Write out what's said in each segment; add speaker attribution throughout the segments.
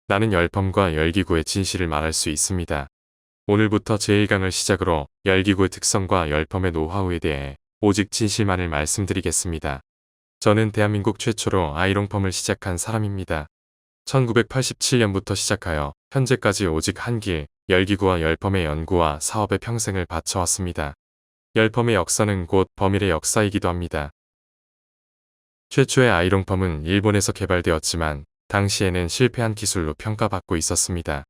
Speaker 1: 나는 열펌과 열기구의 진실을 말할 수 있습니다. 오늘부터 제1강을 시작으로 열기구의 특성과 열펌의 노하우에 대해 오직 진실만을 말씀드리겠습니다. 저는 대한민국 최초로 아이롱펌을 시작한 사람입니다. 1987년부터 시작하여 현재까지 오직 한 길, 열기구와 열펌의 연구와 사업에 평생을 바쳐왔습니다. 열펌의 역사는 곧 범일의 역사이기도 합니다. 최초의 아이롱펌은 일본에서 개발되었지만 당시에는 실패한 기술로 평가받고 있었습니다.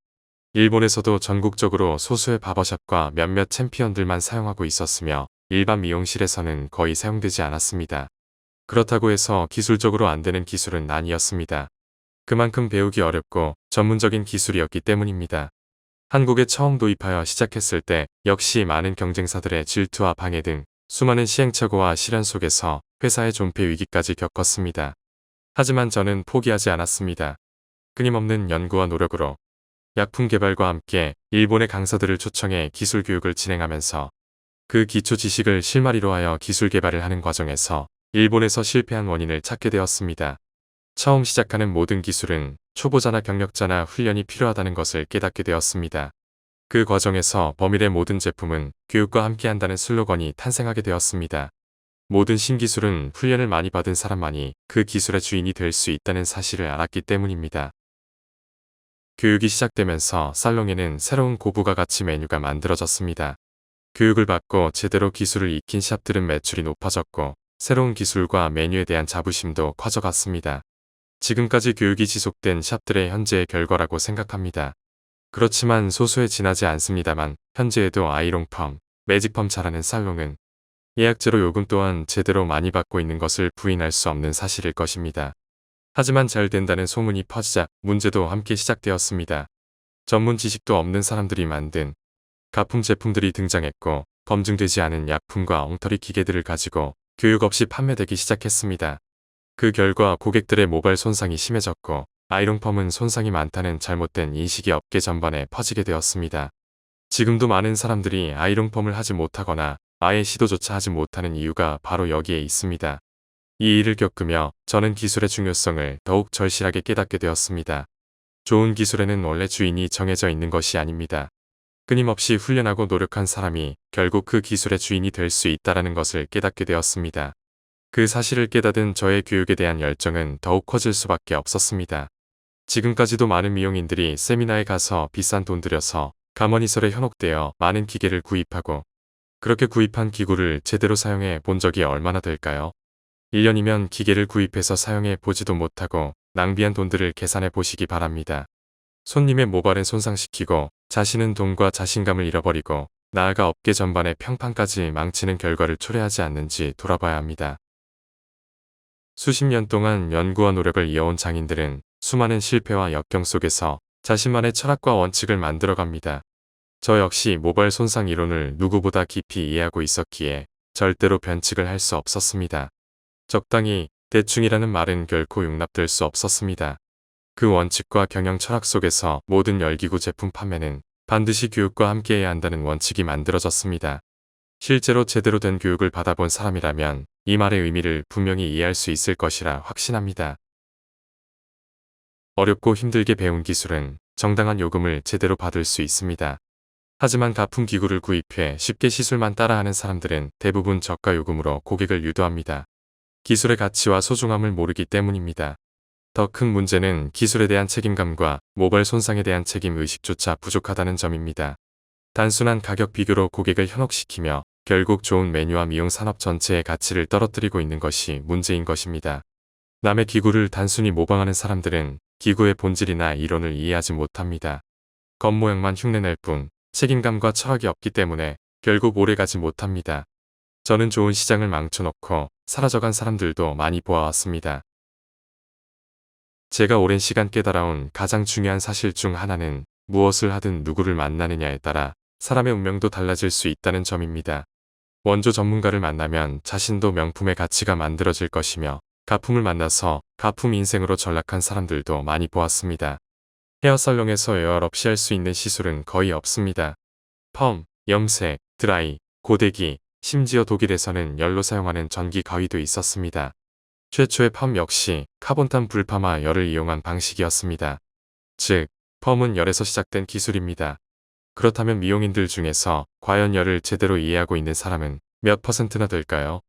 Speaker 1: 일본에서도 전국적으로 소수의 바버샵과 몇몇 챔피언들만 사용하고 있었으며 일반 미용실에서는 거의 사용되지 않았습니다. 그렇다고 해서 기술적으로 안 되는 기술은 아니었습니다. 그만큼 배우기 어렵고 전문적인 기술이었기 때문입니다. 한국에 처음 도입하여 시작했을 때 역시 많은 경쟁사들의 질투와 방해 등 수많은 시행착오와 시련 속에서 회사의 존폐 위기까지 겪었습니다. 하지만 저는 포기하지 않았습니다. 끊임없는 연구와 노력으로 약품 개발과 함께 일본의 강사들을 초청해 기술 교육을 진행하면서 그 기초 지식을 실마리로 하여 기술 개발을 하는 과정에서 일본에서 실패한 원인을 찾게 되었습니다. 처음 시작하는 모든 기술은 초보자나 경력자나 훈련이 필요하다는 것을 깨닫게 되었습니다. 그 과정에서 범일의 모든 제품은 교육과 함께한다는 슬로건이 탄생하게 되었습니다. 모든 신기술은 훈련을 많이 받은 사람만이 그 기술의 주인이 될 수 있다는 사실을 알았기 때문입니다. 교육이 시작되면서 살롱에는 새로운 고부가 가치 메뉴가 만들어졌습니다. 교육을 받고 제대로 기술을 익힌 샵들은 매출이 높아졌고 새로운 기술과 메뉴에 대한 자부심도 커져갔습니다. 지금까지 교육이 지속된 샵들의 현재의 결과라고 생각합니다. 그렇지만 소수에 지나지 않습니다만 현재에도 아이롱펌, 매직펌 잘하는 살롱은 예약제로 요금 또한 제대로 많이 받고 있는 것을 부인할 수 없는 사실일 것입니다. 하지만 잘 된다는 소문이 퍼지자 문제도 함께 시작되었습니다. 전문 지식도 없는 사람들이 만든 가품 제품들이 등장했고 검증되지 않은 약품과 엉터리 기계들을 가지고 교육 없이 판매되기 시작했습니다. 그 결과 고객들의 모발 손상이 심해졌고 아이롱펌은 손상이 많다는 잘못된 인식이 업계 전반에 퍼지게 되었습니다. 지금도 많은 사람들이 아이롱펌을 하지 못하거나 아예 시도조차 하지 못하는 이유가 바로 여기에 있습니다. 이 일을 겪으며 저는 기술의 중요성을 더욱 절실하게 깨닫게 되었습니다. 좋은 기술에는 원래 주인이 정해져 있는 것이 아닙니다. 끊임없이 훈련하고 노력한 사람이 결국 그 기술의 주인이 될 수 있다는 것을 깨닫게 되었습니다. 그 사실을 깨닫은 저의 교육에 대한 열정은 더욱 커질 수밖에 없었습니다. 지금까지도 많은 미용인들이 세미나에 가서 비싼 돈 들여서 감언이설에 현혹되어 많은 기계를 구입하고 그렇게 구입한 기구를 제대로 사용해 본 적이 얼마나 될까요? 1년이면 기계를 구입해서 사용해 보지도 못하고 낭비한 돈들을 계산해 보시기 바랍니다. 손님의 모발은 손상시키고 자신은 돈과 자신감을 잃어버리고 나아가 업계 전반의 평판까지 망치는 결과를 초래하지 않는지 돌아봐야 합니다. 수십 년 동안 연구와 노력을 이어온 장인들은 수많은 실패와 역경 속에서 자신만의 철학과 원칙을 만들어갑니다. 저 역시 모발 손상 이론을 누구보다 깊이 이해하고 있었기에 절대로 변칙을 할 수 없었습니다. 적당히, 대충이라는 말은 결코 용납될 수 없었습니다. 그 원칙과 경영 철학 속에서 모든 열기구 제품 판매는 반드시 교육과 함께해야 한다는 원칙이 만들어졌습니다. 실제로 제대로 된 교육을 받아본 사람이라면 이 말의 의미를 분명히 이해할 수 있을 것이라 확신합니다. 어렵고 힘들게 배운 기술은 정당한 요금을 제대로 받을 수 있습니다. 하지만 가품 기구를 구입해 쉽게 시술만 따라하는 사람들은 대부분 저가 요금으로 고객을 유도합니다. 기술의 가치와 소중함을 모르기 때문입니다. 더 큰 문제는 기술에 대한 책임감과 모발 손상에 대한 책임 의식조차 부족하다는 점입니다. 단순한 가격 비교로 고객을 현혹시키며 결국 좋은 메뉴와 미용 산업 전체의 가치를 떨어뜨리고 있는 것이 문제인 것입니다. 남의 기구를 단순히 모방하는 사람들은 기구의 본질이나 이론을 이해하지 못합니다. 겉모양만 흉내낼 뿐 책임감과 철학이 없기 때문에 결국 오래가지 못합니다. 저는 좋은 시장을 망쳐놓고 사라져간 사람들도 많이 보아왔습니다. 제가 오랜 시간 깨달아온 가장 중요한 사실 중 하나는 무엇을 하든 누구를 만나느냐에 따라 사람의 운명도 달라질 수 있다는 점입니다. 원조 전문가를 만나면 자신도 명품의 가치가 만들어질 것이며 가품을 만나서 가품 인생으로 전락한 사람들도 많이 보았습니다. 헤어살롱에서 에어 없이 할 수 있는 시술은 거의 없습니다. 펌, 염색, 드라이, 고데기, 심지어 독일에서는 열로 사용하는 전기 가위도 있었습니다. 최초의 펌 역시 카본탄 불파마 열을 이용한 방식이었습니다. 즉, 펌은 열에서 시작된 기술입니다. 그렇다면 미용인들 중에서 과연 열을 제대로 이해하고 있는 사람은 몇 퍼센트나 될까요?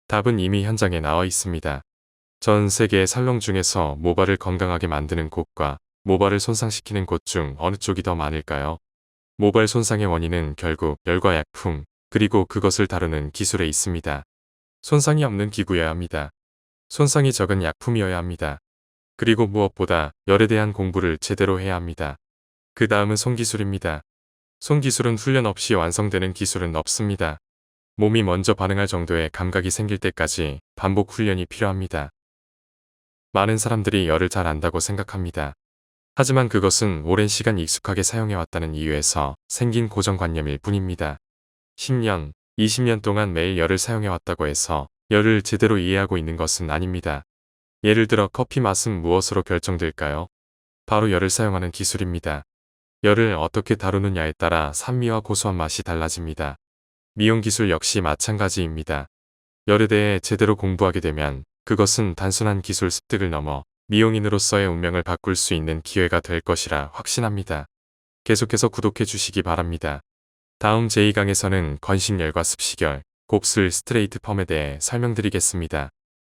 Speaker 1: 답은 이미 현장에 나와 있습니다. 전 세계의 살롱 중에서 모발을 건강하게 만드는 곳과 모발을 손상시키는 곳 중 어느 쪽이 더 많을까요? 모발 손상의 원인은 결국 열과 약품, 그리고 그것을 다루는 기술에 있습니다. 손상이 없는 기구여야 합니다. 손상이 적은 약품이어야 합니다. 그리고 무엇보다 열에 대한 공부를 제대로 해야 합니다. 그 다음은 손기술입니다. 손기술은 훈련 없이 완성되는 기술은 없습니다. 몸이 먼저 반응할 정도의 감각이 생길 때까지 반복 훈련이 필요합니다. 많은 사람들이 열을 잘 안다고 생각합니다. 하지만 그것은 오랜 시간 익숙하게 사용해왔다는 이유에서 생긴 고정관념일 뿐입니다. 10년, 20년 동안 매일 열을 사용해왔다고 해서 열을 제대로 이해하고 있는 것은 아닙니다. 예를 들어 커피 맛은 무엇으로 결정될까요? 바로 열을 사용하는 기술입니다. 열을 어떻게 다루느냐에 따라 산미와 고소한 맛이 달라집니다. 미용 기술 역시 마찬가지입니다. 열에 대해 제대로 공부하게 되면 그것은 단순한 기술 습득을 넘어 미용인으로서의 운명을 바꿀 수 있는 기회가 될 것이라 확신합니다. 계속해서 구독해 주시기 바랍니다. 다음 제2강에서는 건식열과 습식열, 곱슬 스트레이트 펌에 대해 설명드리겠습니다.